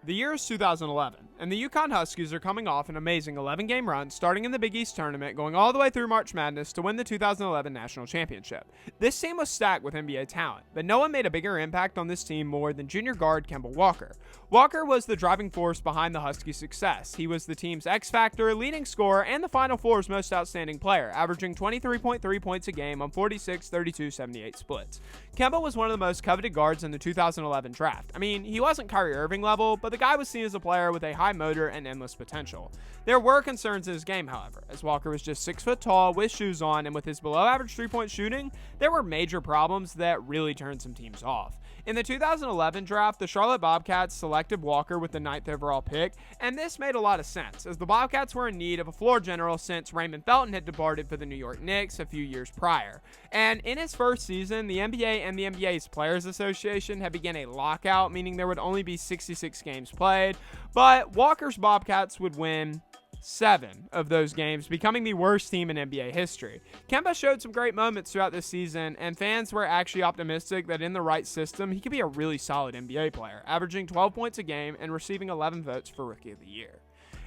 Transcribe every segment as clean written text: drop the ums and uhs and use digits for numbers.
The year is 2011, and the Yukon Huskies are coming off an amazing 11-game run starting in the Big East tournament, going all the way through March Madness to win the 2011 National Championship. This team was stacked with NBA talent, but no one made a bigger impact on this team more than junior guard Kemba Walker. Walker was the driving force behind the Huskies' success. He was the team's X-Factor, leading scorer, and the Final Four's most outstanding player, averaging 23.3 points a game on 46, 32, 78 splits. Kemba was one of the most coveted guards in the 2011 draft. I mean, he wasn't Kyrie Irving level, but the guy was seen as a player with a high motor and endless potential. There were concerns in his game, however, as Walker was just 6 foot tall with shoes on, and with his below average 3-point shooting, there were major problems that really turned some teams off. In the 2011 draft, the Charlotte Bobcats selected Walker with the 9th overall pick, and this made a lot of sense, as the Bobcats were in need of a floor general since Raymond Felton had departed for the New York Knicks a few years prior. And in his first season, the NBA and the NBA's Players Association had begun a lockout, meaning there would only be 66 games played, but Walker's Bobcats would win 7 of those games, becoming the worst team in NBA history. Kemba showed some great moments throughout this season, and fans were actually optimistic that in the right system, he could be a really solid NBA player, averaging 12 points a game and receiving 11 votes for Rookie of the Year.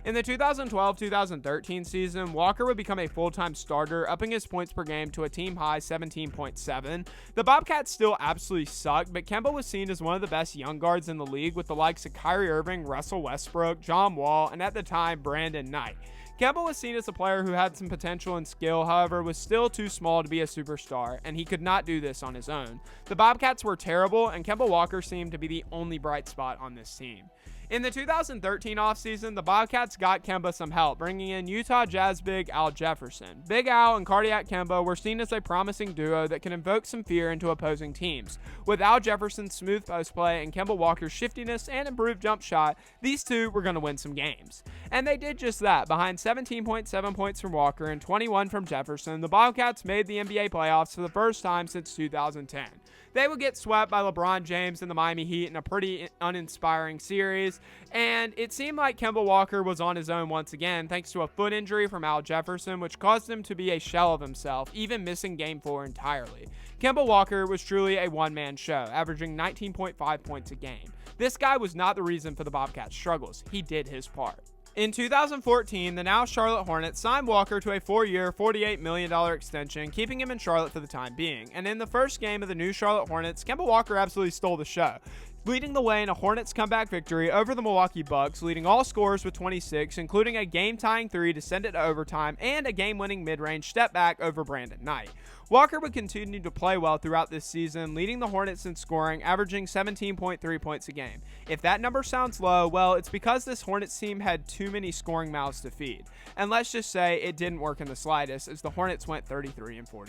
In the 2012-2013 season, Walker would become a full-time starter, upping his points per game to a team-high 17.7. The Bobcats still absolutely sucked, but Kemba was seen as one of the best young guards in the league with the likes of Kyrie Irving, Russell Westbrook, John Wall, and at the time, Brandon Knight. Kemba was seen as a player who had some potential and skill, however, was still too small to be a superstar, and he could not do this on his own. The Bobcats were terrible, and Kemba Walker seemed to be the only bright spot on this team. In the 2013 offseason, the Bobcats got Kemba some help, bringing in Utah Jazz big Al Jefferson. Big Al and Cardiac Kemba were seen as a promising duo that can invoke some fear into opposing teams. With Al Jefferson's smooth post play and Kemba Walker's shiftiness and improved jump shot, these two were going to win some games. And they did just that. Behind 17.7 points from Walker and 21 from Jefferson, the Bobcats made the NBA playoffs for the first time since 2010. They would get swept by LeBron James and the Miami Heat in a pretty uninspiring series, and it seemed like Kemba Walker was on his own once again thanks to a foot injury from Al Jefferson, which caused him to be a shell of himself, even missing Game 4 entirely. Kemba Walker was truly a one-man show, averaging 19.5 points a game. This guy was not the reason for the Bobcats' struggles. He did his part. In 2014, the now Charlotte Hornets signed Walker to a 4-year, $48 million extension, keeping him in Charlotte for the time being. And in the first game of the new Charlotte Hornets, Kemba Walker absolutely stole the show, leading the way in a Hornets comeback victory over the Milwaukee Bucks, leading all scorers with 26, including a game-tying 3 to send it to overtime and a game-winning mid-range step back over Brandon Knight. Walker would continue to play well throughout this season, leading the Hornets in scoring, averaging 17.3 points a game. If that number sounds low, well, it's because this Hornets team had too many scoring mouths to feed. And let's just say it didn't work in the slightest, as the Hornets went 33-49.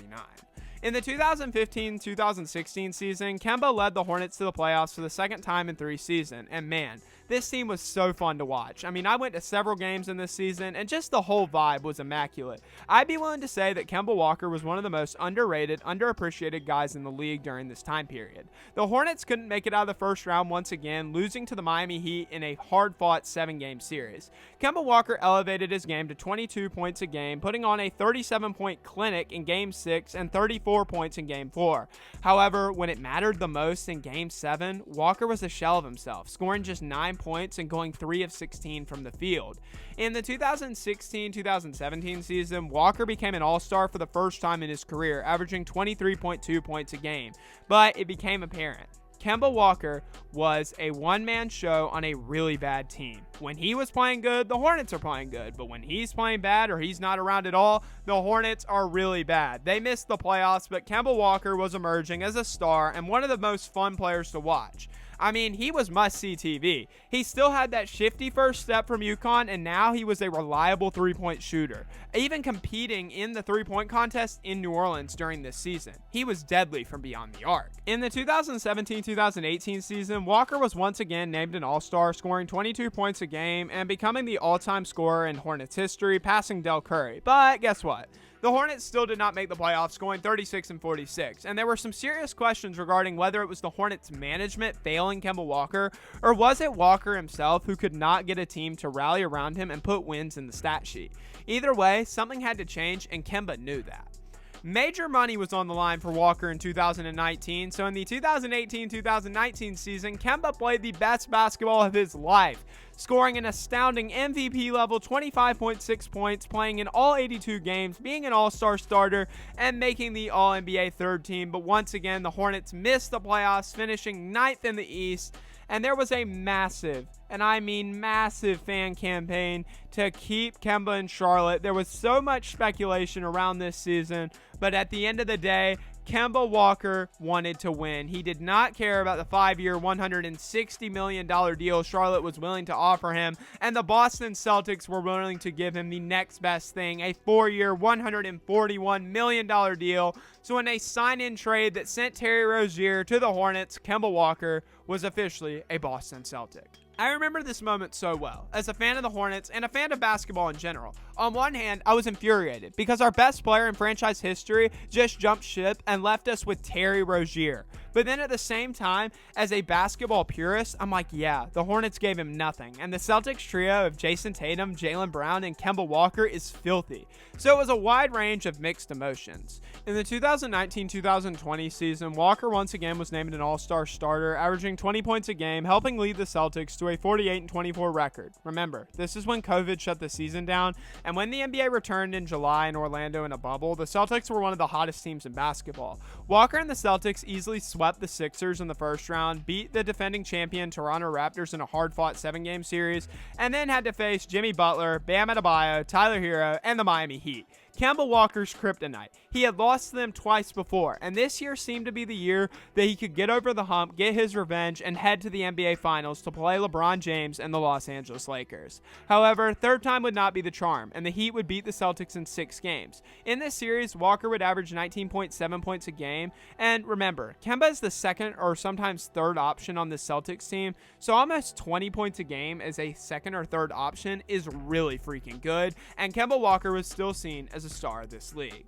In the 2015-2016 season, Kemba led the Hornets to the playoffs for the second time in 3 seasons, and man, this team was so fun to watch. I mean, I went to several games in this season, and just the whole vibe was immaculate. I'd be willing to say that Kemba Walker was one of the most underrated, underappreciated guys in the league during this time period. The Hornets couldn't make it out of the first round once again, losing to the Miami Heat in a hard-fought 7-game series. Kemba Walker elevated his game to 22 points a game, putting on a 37-point clinic in Game 6 and 34 points in Game 4. However, when it mattered the most in Game 7, Walker was a shell of himself, scoring just 9 points and going 3 of 16 from the field. In the 2016-2017 season, Walker became an all-star for the first time in his career, averaging 23.2 points a game. But it became apparent. Kemba Walker was a one-man show on a really bad team. When he was playing good, the Hornets are playing good. But when he's playing bad or he's not around at all, the Hornets are really bad. They missed the playoffs, but Kemba Walker was emerging as a star and one of the most fun players to watch. I mean, he was must-see TV. He still had that shifty first step from Yukon, and now he was a reliable three-point shooter, even competing in the three-point contest in New Orleans during this season. He was deadly from beyond the arc. In the 2017-2018 season, Walker was once again named an All-Star, scoring 22 points a game and becoming the all-time scorer in Hornets history, passing Del Curry. But guess what? The Hornets still did not make the playoffs, going 36-46, and there were some serious questions regarding whether it was the Hornets management failing Kemba Walker, or was it Walker himself who could not get a team to rally around him and put wins in the stat sheet. Either way, something had to change, and Kemba knew that. Major money was on the line for Walker in 2019, so in the 2018-2019 season, Kemba played the best basketball of his life, scoring an astounding MVP level 25.6 points, playing in all 82 games, being an all-star starter, and making the All-NBA third team. But once again, the Hornets missed the playoffs, finishing 9th in the East, and there was a massive, and I mean massive, fan campaign to keep Kemba in Charlotte. There was so much speculation around this season, but at the end of the day, Kemba Walker wanted to win. He did not care about the 5-year, $160 million deal Charlotte was willing to offer him, and the Boston Celtics were willing to give him the next best thing, a 4-year, $141 million deal. So in a sign-in trade that sent Terry Rozier to the Hornets, Kemba Walker was officially a Boston Celtic. I remember this moment so well, as a fan of the Hornets and a fan of basketball in general. On one hand, I was infuriated because our best player in franchise history just jumped ship and left us with Terry Rozier. But then at the same time, as a basketball purist, I'm like, yeah, the Hornets gave him nothing. And the Celtics trio of Jason Tatum, Jaylen Brown, and Kemba Walker is filthy. So it was a wide range of mixed emotions. In the 2019-2020 season, Walker once again was named an all-star starter, averaging 20 points a game, helping lead the Celtics to a 48-24 record. Remember, this is when COVID shut the season down, and when the NBA returned in July in Orlando in a bubble, the Celtics were one of the hottest teams in basketball. Walker and the Celtics easily swept the Sixers in the first round, beat the defending champion Toronto Raptors in a hard-fought 7-game series, and then had to face Jimmy Butler, Bam Adebayo, Tyler Hero, and the Miami Heat. Kemba Walker's kryptonite. He had lost to them twice before, and this year seemed to be the year that he could get over the hump, get his revenge, and head to the NBA Finals to play LeBron James and the Los Angeles Lakers. However, third time would not be the charm, and the Heat would beat the Celtics in 6 games. In this series, Walker would average 19.7 points a game, and remember, Kemba is the second or sometimes third option on the Celtics team, so almost 20 points a game as a second or third option is really freaking good, and Kemba Walker was still seen as a star of this league.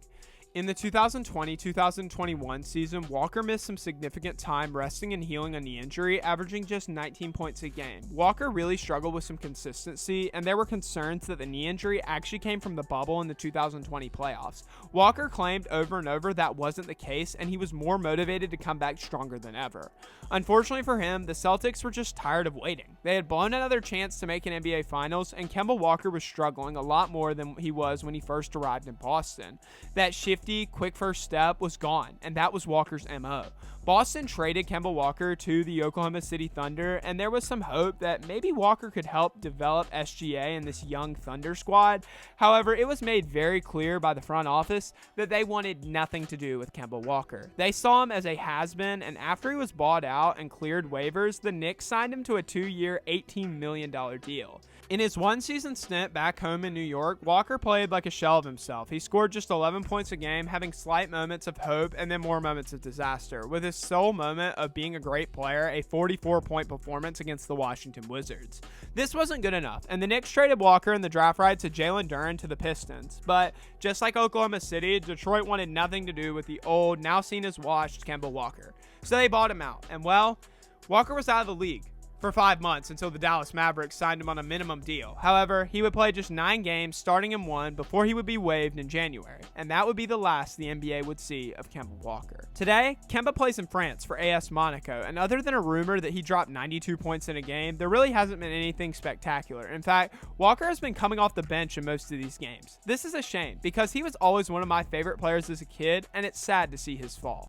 In the 2020-2021 season, Walker missed some significant time resting and healing a knee injury, averaging just 19 points a game. Walker really struggled with some consistency, and there were concerns that the knee injury actually came from the bubble in the 2020 playoffs. Walker claimed over and over that wasn't the case, and he was more motivated to come back stronger than ever. Unfortunately for him, the Celtics were just tired of waiting. They had blown another chance to make an NBA Finals, and Kemba Walker was struggling a lot more than he was when he first arrived in Boston. That shifty, quick first step was gone, and that was Walker's MO. Boston traded Kemba Walker to the Oklahoma City Thunder, and there was some hope that maybe Walker could help develop SGA in this young Thunder squad. However, it was made very clear by the front office that they wanted nothing to do with Kemba Walker. They saw him as a has-been, and after he was bought out and cleared waivers, the Knicks signed him to a 2-year, $18 million deal. In his one-season stint back home in New York, Walker played like a shell of himself. He scored just 11 points a game, having slight moments of hope and then more moments of disaster, with his sole moment of being a great player, a 44-point performance against the Washington Wizards. This wasn't good enough, and the Knicks traded Walker in the draft rights to Jalen Duren to the Pistons. But just like Oklahoma City, Detroit wanted nothing to do with the old, now seen as washed Kemba Walker. So they bought him out, and well, Walker was out of the league for 5 months until the Dallas Mavericks signed him on a minimum deal. However, he would play just 9 games, starting in 1, before he would be waived in January, and that would be the last the NBA would see of Kemba Walker. Today, Kemba plays in France for AS Monaco, and other than a rumor that he dropped 92 points in a game, there really hasn't been anything spectacular. In fact, Walker has been coming off the bench in most of these games. This is a shame, because he was always one of my favorite players as a kid, and it's sad to see his fall.